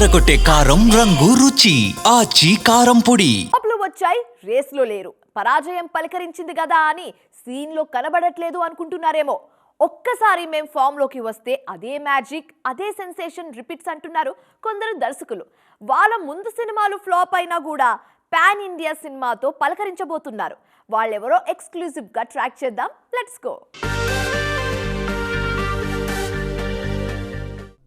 అదరగొట్టే కారం రంగు రుచి ఆచి కారం పొడి. వచ్చాయి రేస్లో లేరు, పరాజయం పలకరించింది కదా అని సీన్లో కనబడట్లేదు అనుకుంటున్నారేమో. ఒక్కసారి మేం ఫామ్లోకి వస్తే అదే మ్యాజిక్, అదే సెన్సేషన్ రిపీట్స్ అంటున్నారు కొందరు దర్శకులు. వాళ్ళ ముందు సినిమాలు ఫ్లాప్ అయినా కూడా పాన్ ఇండియా సినిమాతో పలకరించబోతున్నారు. వాళ్ళెవరో ఎక్స్క్లూజివ్గా ట్రాక్ చేద్దాం. Let's go.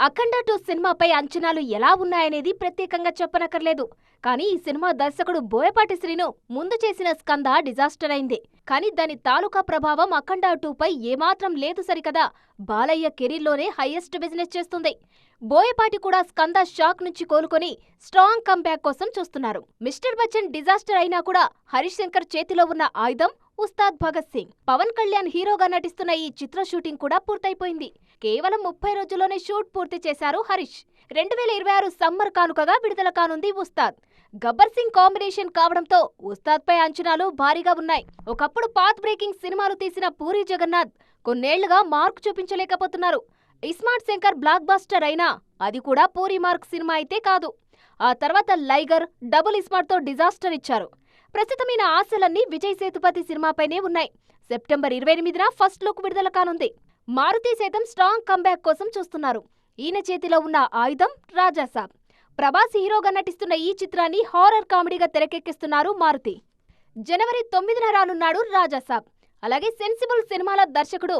అఖండ 2 సినిమాపై అంచనాలు ఎలా ఉన్నాయనేది ప్రత్యేకంగా చెప్పనక్కర్లేదు. కానీ ఈ సినిమా దర్శకుడు బోయపాటి శ్రీను ముందు చేసిన స్కంద డిజాస్టర్ అయింది. కానీ దాని తాలూకా ప్రభావం అఖండ 2పై ఏమాత్రం లేదు సరికదా. బాలయ్య కెరీర్లోనే హైయెస్ట్ బిజినెస్ చేస్తుంది. బోయపాటి కూడా స్కంద షాక్ నుంచి కోలుకొని స్ట్రాంగ్ కంబ్యాక్ కోసం చూస్తున్నారు. మిస్టర్ బచ్చన్ డిజాస్టర్ అయినా కూడా హరీష్ శంకర్ చేతిలో ఉన్న ఆయుధం ఉస్తాద్ భగత్ సింగ్. పవన్ కళ్యాణ్ హీరోగా నటిస్తున్న ఈ చిత్ర షూటింగ్ కూడా పూర్తయిపోయింది. కేవలం 30 రోజుల్లోనే షూట్ పూర్తి చేశారు హరీష్. 2026 సమ్మర్ కానుకగా విడుదల కానుంది ఉస్తాద్. గబ్బర్ సింగ్ కాంబినేషన్ కావడంతో ఉస్తాద్ పై అంచనాలు భారీగా ఉన్నాయి. ఒకప్పుడు పాత్ బ్రేకింగ్ సినిమాలు తీసిన పూరి జగన్నాథ్ కొన్నేళ్లుగా మార్క్ చూపించలేకపోతున్నారు. ఇస్మార్ట్ శంకర్ బ్లాక్ బాస్టర్ అయినా అది కూడా పూరి మార్క్ సినిమా అయితే కాదు. ఆ తర్వాత లైగర్, డబుల్ ఇస్మార్ట్ తో డిజాస్టర్ ఇచ్చారు. ప్రస్తుతమైన ఆశలన్నీ విజయ్ సేతుపతి సినిమాపైనే ఉన్నాయి. సెప్టెంబర్ 28న ఫస్ట్ లుక్ విడుదల కానుంది. మారుతి సైతం స్ట్రాంగ్ కంబ్యాక్ కోసం చూస్తున్నారు. ఈయన చేతిలో ఉన్న ఆయుధం రాజాసాబ్. ప్రభాస్ హీరోగా నటిస్తున్న ఈ చిత్రాన్ని హారర్ కామెడీగా తెరకెక్కిస్తున్నారు మారుతి. జనవరి 9న రానున్నాడు రాజాసాబ్. అలాగే సెన్సిబుల్ సినిమాల దర్శకుడు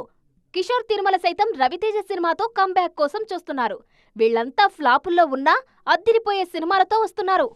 కిషోర్ తిరుమల సైతం రవితేజ సినిమాతో కంబ్యాక్ కోసం చూస్తున్నారు. వీళ్లంతా ఫ్లాపుల్లో ఉన్నా అద్దిరిపోయే సినిమాలతో వస్తున్నారు.